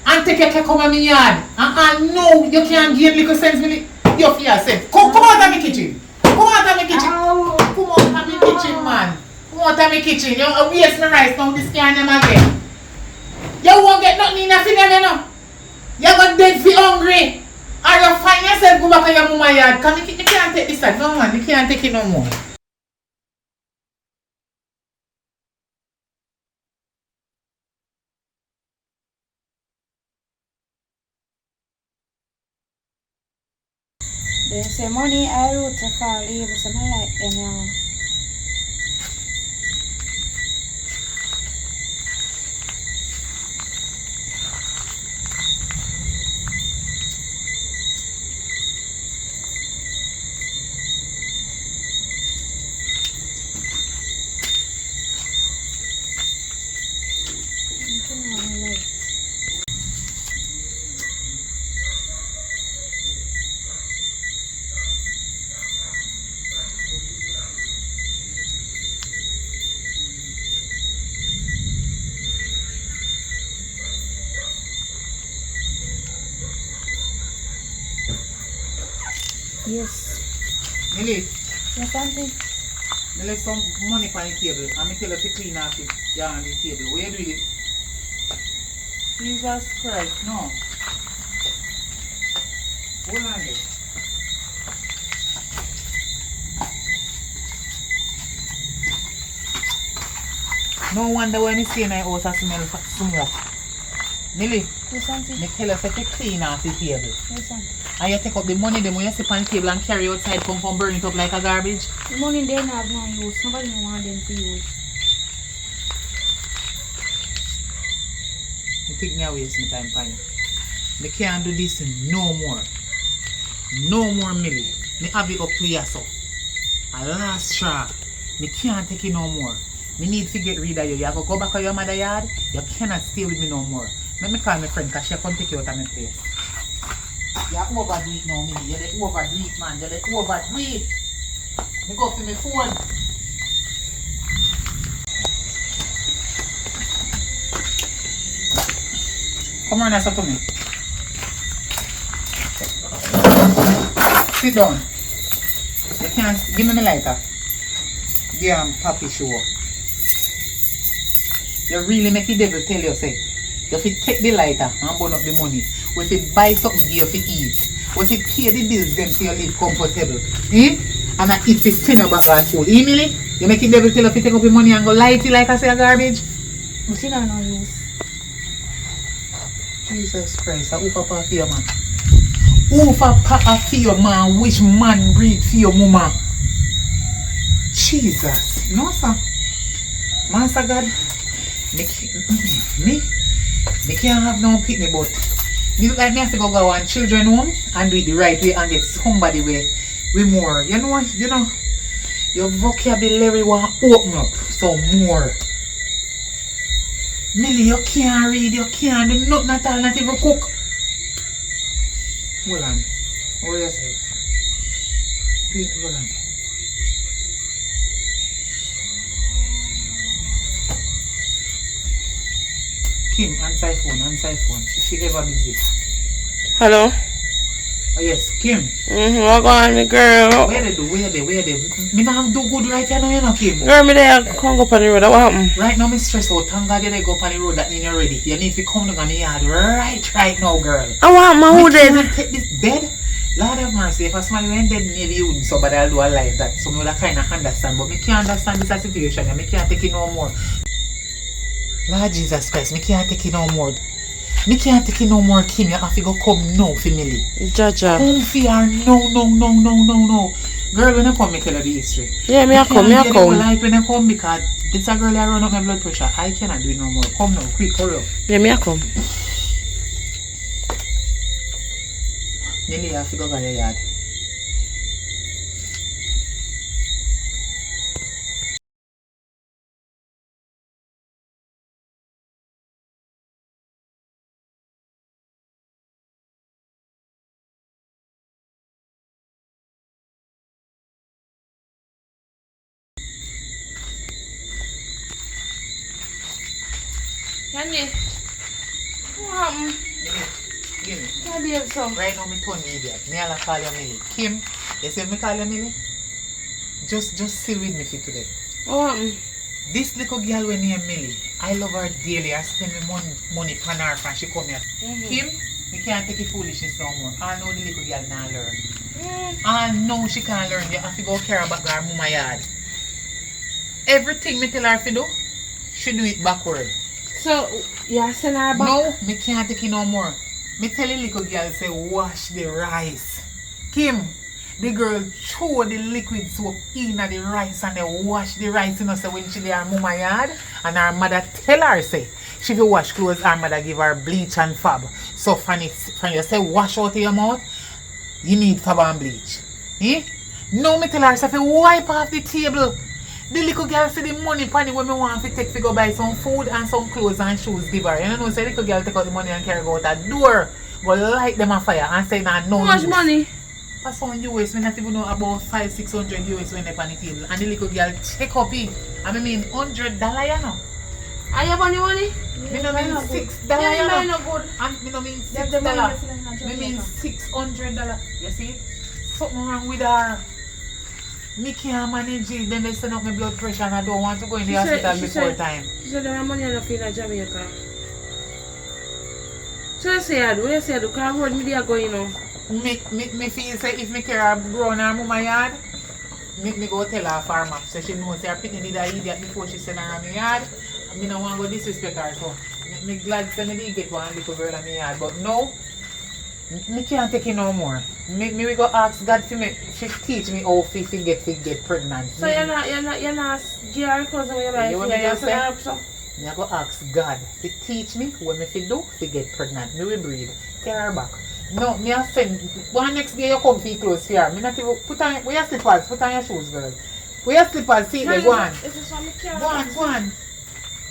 and take your cake come in my yard and no you can't give little sense Millie. You fear sense. Come out of my kitchen. Come out of my kitchen. Ow. Come out of my kitchen, man. Come out of my kitchen. You waste my rice now this can them again. You won't get nothing in the finger, you know. You got dead for hungry. Or you find yourself go back to your mama yard. Come, you can't take this side. No man, you can't take it no more. They say money I wrote to fall evil, so I like them now. Yes. Millie, Yes, auntie. me left some money on the table and me tell her to clean off it on the table. Where you do it? Jesus Christ, no. Hold on there. No wonder when you see in my house I smell smoke. Millie, Yes, auntie. me tell her to clean off the table. Yes, auntie. And you take up the money them when you sit on the table and carry outside, come from burn it up like a garbage. The money they have no use. Nobody don't want them to use. You think me waste my time pine. Me can't do this no more. No more Millie. Me have it up to you so. A last straw. Me can't take it no more. Me need to get rid of you. You have to go back to your mother yard. You cannot stay with me no more. Let me call my friend because she can take you out of my place. You overdo it now, Millie. You let overdo it, man. You let overdo it. Me go for my phone. Come on, answer to me. Sit down. You can't give me my lighter. Damn papi show. You really make the devil tell you say. You fit take the lighter and burn up the money. We fit buy something give you fit eat. We fit pay the bills them so you live comfortable. Eh? And I eat fit send you back last food. Eh, Millie? You make the devil tell you fit take up the money and go light it like I say a garbage? But she don't know use. Jesus Christ, who papa for your man? Who papa for your man? Which man breed for your mama? Jesus, no sir. Master God, me can't have no picnic, but me look like me have to go on children home and do it the right way and get somebody with more. You know what? You know, your vocabulary will open up some more. Millie, you can't read, you can't do nothing at all, not even cook. Hold on. Hold yourself. Wait, hold on. Kim, answer phone. If she ever busy. Hello? Oh yes, Kim. What going on, me girl? Where they? Me not do good right here now, you know, Kim. Girl, me there, can't go on the road. What happened? Right now, me stressed out. Thank God you dey go on the road that mean you're ready. You need to come down on the yard right now, girl. I want my who Me dead. can't take this bed. Lord have mercy, if a somebody went dead, maybe you wouldn't, so but I'll do a life that some would kind of understand, but me can't understand this situation, and me can't take it no more. Lord Jesus Christ, me can't take it no more. Me can't take it no more, Kim. You have to go come now for Millie. Jaja. Come for her, no. Girl, when I come, me tell her the history. Yeah, me a come. Like when I come, because this a girl that run up my blood pressure. I cannot do it no more. Come now, quick, hurry up. Yeah, me a come. Millie, you have to go by your yard. Kenny, what happened? Give me. Can I be able to? Right now, me turn idiot. Me all call you Millie. Kim, you see me call you Millie? Just sit with me for today. What happened? This little girl when named Millie, I love her daily. I spend my money on her and she come here. Kim, me can't take it foolishness no more. I know the little girl not learn. I know she can't learn. You have to go care about her mama yard. Everything me tell her to do, she do it backward. So, you send her back? No, me can't take it no more. Me tell the little girl say wash the rice. Kim, the girl throw the liquid soap in the rice and they wash the rice, you know, so when she dey her mama yard and her mother tell her say she will wash clothes, her mother give her bleach and fab. So when you say wash out your mouth, you need fab and bleach. Eh? No, me tell her say wipe off the table. The little girl see the money penny when me want to take to go buy some food and some clothes and shoes give her. You know, say the little girl take out the money and carry go out that door, go light them on fire and say nah no. How much money? That's some US, we not even know about 500-600 US when they on the table. And the little girl take up it. I mean $100, you know. Are you money? Me no mean $6, Yeah, you no know. good. And me no mean Get the money, $6. Me mean $600. You see? Something wrong with her. Me can't manage it. Then they send up my blood pressure and I don't want to go in the hospital before time. She said there are money enough in Jamaica. So you say I do? You say I do? Because road me there going on. Me feel say if me care grow in her mama yard, me go tell her farmer. So she knows her picking did a idiot before she send her in my yard. Me no want to go disrespect her. So me glad say me did get one little girl in my yard. But no, me can't take it no more. Me we go ask God to me. She teach me how to get pregnant. So you're not give her cousin when you buy You want for me you to say? help so? Me I go ask God to teach me what me fi do to get pregnant. Me will breed. Take her back. No, me a send one next day you come for your clothes here. Me not even put on wear your slippers, put on your shoes, girl. Wear your slippers, see there, go on. Is this one me care? Go on.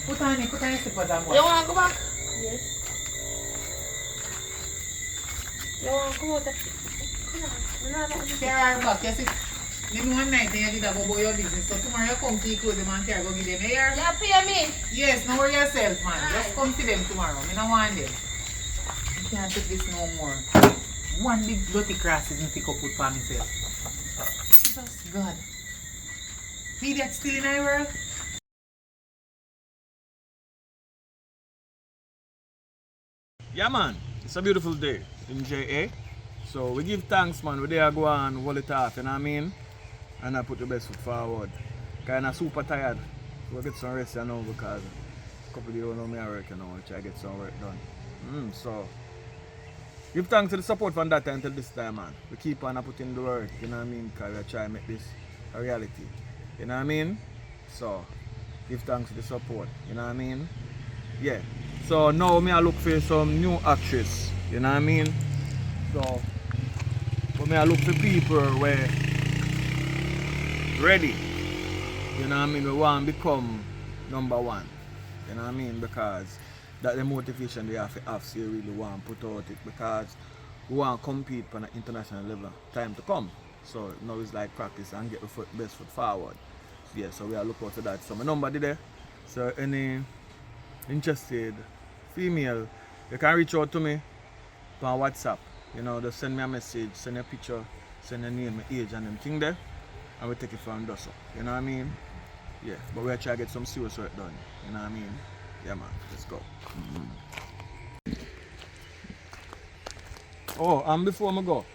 Put on your slippers and go You on. want to go back? Yes. You want to come out? Come on. Carry her back, you see. You know one night you did about your business, so tomorrow you come to your clothes, the man carry go give them here. You pay me? Yes, no worry yourself, man. Just come to them tomorrow. Me no want them. I can't take this no more. One big dirty crosses me pick up with for myself. Jesus God. Idiot still in our world? Yeah, man, it's a beautiful day in JA. So we give thanks, man. We there go and hold it off, you know what I mean? And I put the best foot forward. Kind of super tired. We'll get some rest, you know, because a couple of days now me I work, you know, try to get some work done. So give thanks to the support from that time till this time, man. We keep on putting the work, you know what I mean? Because we try to make this a reality. You know what I mean? So give thanks to the support, you know what I mean? Yeah. So now me I look for some new actress, you know what I mean? So but me I look for people where ready, you know what I mean? We want to become #1, you know what I mean? Because that's the motivation they have to have, so you really want to put out it, because we want to compete on an international level time to come, So now it's like practice and get the best foot forward. Yeah, so we are looking out for that. So my number there. So any interested female, you can reach out to me on WhatsApp. You know, just send me a message, send a picture, send your name, my age and them thing there. And we take it from there. So, you know what I mean? Yeah, but we'll try to get some serious work done. You know what I mean? Yeah man, let's go. Oh, and before I go,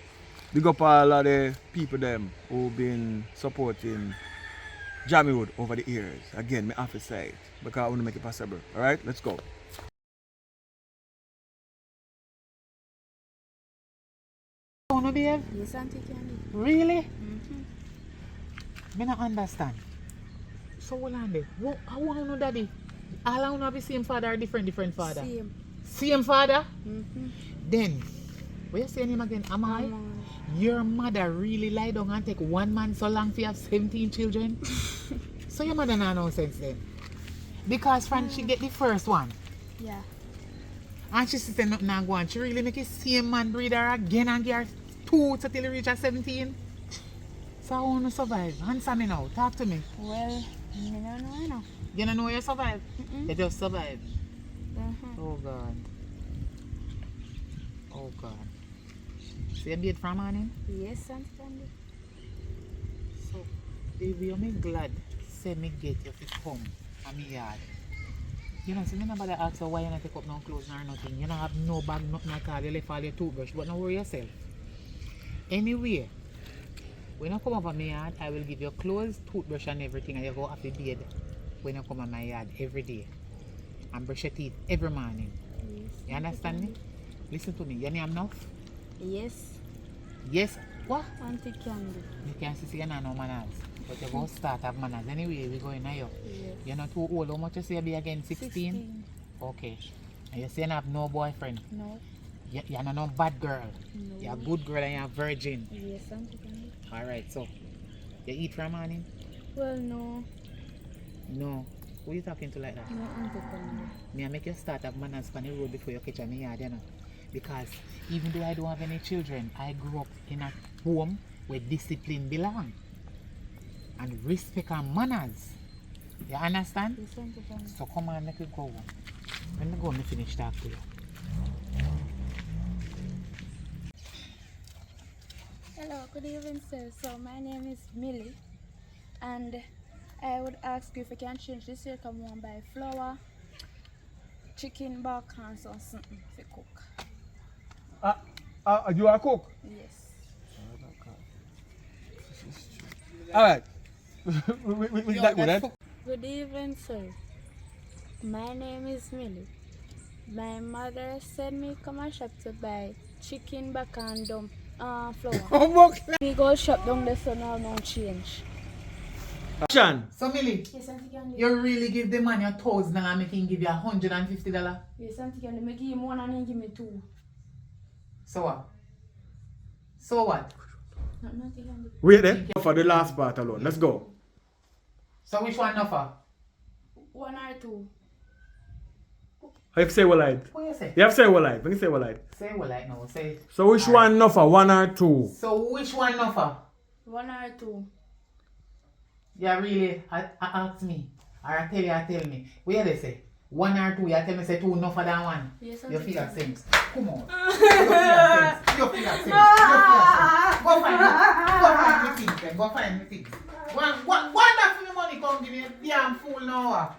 big up all of the people them who've been supporting JAMMIWOOD over the years. Again, I have to say it because I want to make it possible. Alright, let's go. Wanna behave? Yes, Auntie Candy. Really? Mm-hmm. Me not understand. So hold on there. How wanna know daddy? All I wanna be same father or different father? Same. Same father? Mm-hmm. Then, what you say name again? Am I? Your mother really lie down and take one man so long for you have 17 children? So your mother not no sense then? Because friend, she get the first one. Yeah. And she said nothing not go on. She really make the same man breed her again and give her 2 till you reach her 17. So I want to survive. Answer me now. Talk to me. Well, I don't know, I know. You don't know you survive? Mm-mm. You just survive. Mm-hmm. Oh God. Oh God. So you bathe from morning? Yes, Auntie Candy. So, baby, you me glad say me get you to come from my yard. You know, so me nobody ask you why you not take up no clothes nor nothing. You don't have no bag, nothing at all. You left all your toothbrush, but don't worry yourself. Anyway, when you come over my yard, I will give you clothes, toothbrush and everything, and you go off the bed when you come on my yard every day. And brush your teeth every morning. Yes. You understand me? Listen to me. Your name enough? Yes, Yes. What? Auntie Candy. You can see you're not no manners. But you're going to start have manners. Anyway, we're going now. Yes. You're not too old. How much you say you be again? 16? Okay. And you say you have no boyfriend? No. You're not no bad girl. No. You're a good girl and you're a virgin. Yes, Auntie Candy. Alright, so you eat from morning? Well, no. No. Who you talking to like that? No, Auntie Candy. Me I make you start have manners on the road before you catch me yard, you know. Because even though I don't have any children, I grew up in a home where discipline belong. And respect and manners. You understand? Yes, Auntie Candy. So come on, make it go. When I go, me finish talk to you. Hello, good evening, sir. So my name is Millie, and I would ask you if you can change this here. Come on, buy flour, chicken back, and something to cook. You are a cook? Yes. Alright. we that good, eh? Good evening, sir. My name is Millie. My mother sent me come and shop to buy chicken back and flour. We go shop down there so now no change. Action. So Millie, Yes, Auntie Candy. you really give the man your $1,000 and make him give you $150? Yes, Auntie Candy. Me give him one and he give me two. So what? So what? Not Auntie Candy. Wait there for the last part alone. Let's go. So which one offer? One or two. You have to say what like. What you say? You have to say what like. When you say what like. Say what like now, say it. So which one offer? One or two? So which one offer? One or two. Yeah, really, ask me. Or I tell me. What they say? One or two, you tell me say two enough for that one. Yes, You Auntie feel that Candy. sense. Come on. You feel that sense. Go find me things then. Go find me things. One that for me money come give me a damn fool now.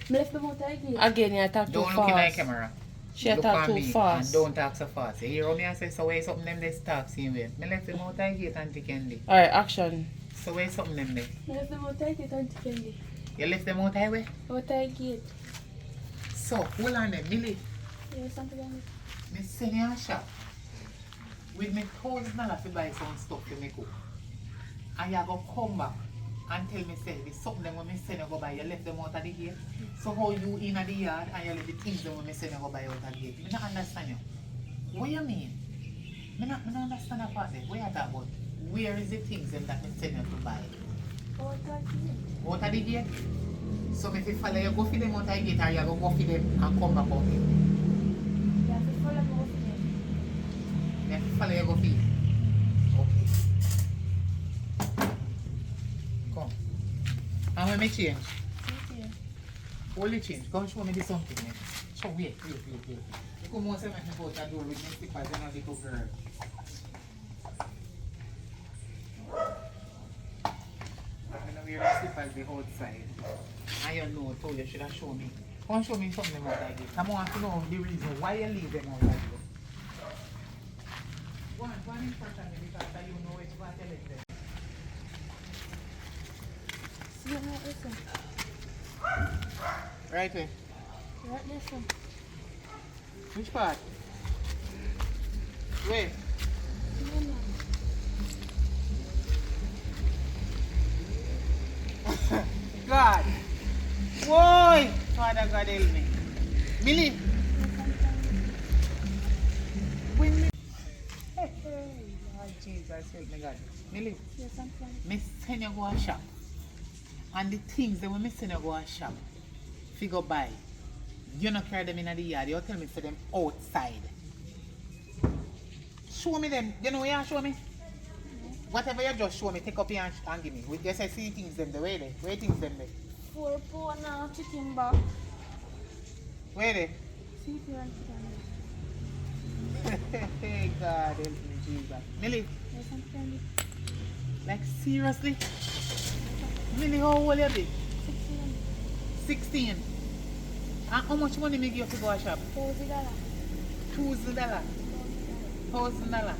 Me left the motor again. Again, you talk too Don't fast. look in my camera. She Look talk at too me fast. and don't talk so fast. You hear me I say, so where something them they talk same way. Me left the mouth I get Auntie Candy. Alright, action. So where something them there? Me left the motor again, Auntie Candy. You left the mouth highway? Motor again. So hold on there, Millie. Yes, Auntie Candy. Me send you a shop with me $1,000 to buy some stuff to me cook. And you go come back and tell me say the something them when me send you go buy, you left them out of the gate. So how you in the yard and you left the things them when me send you go buy out of the gate. Me not understand you. What you mean? Me not understand that part there. What you talk about? Where is the things them that me send you to buy? Motor again. Out of the gate? So if you follow you go for them out of the gate or you go for them and come back out here. You have to follow me over there. You follow you go for it. And when me change? Okay. Only change. Go show me the something then. Show wait. You come on, say me go out the door with my slippers and a little girl. I'm gonna wear the slippers the outside. And you know, told you should have shown me. Come show me something out like this. I want to know the reason why you leave them out like this. Go on in front of me because you know it's what I tell them. See how this one? Right way. Right this one. Which part? Where? God. Why? Father God help me. Millie. When me. Hey, Lord Jesus help me God. Millie. Yes, I'm fine. Me send you go a shop. And the things that when me send you go a shop, figure buy. You not carry them in the yard. You tell me for them outside. Show me them. You know where you show me? Whatever you just show me, take up your hand and give me. We just say see things them the way they. Where things them there? 4 pound now, chicken back. Where they? See if you want to Hey God help me Jesus. Millie, Yes, I'm fine. like seriously? Millie, how old you be? 16. 16. And how much money me give you to go a shop? $40. $2,000. $1,000.